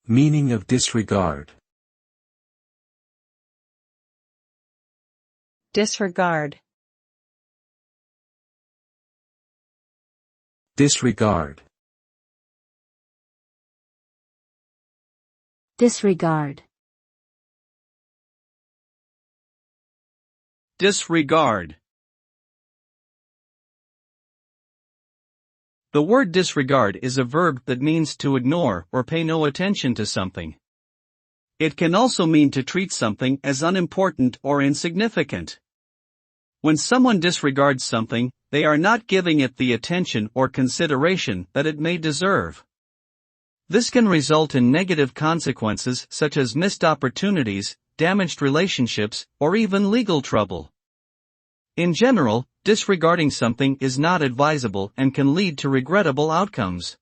Meaning of disregard. Disregard. Disregard. Disregard. Disregard. The word disregard is a verb that means to ignore or pay no attention to something. It can also mean to treat something as unimportant or insignificant. When someone disregards something, they are not giving it the attention or consideration that it may deserve. This can result in negative consequences such as missed opportunities, damaged relationships, or even legal trouble. In general, disregarding something is not advisable and can lead to regrettable outcomes.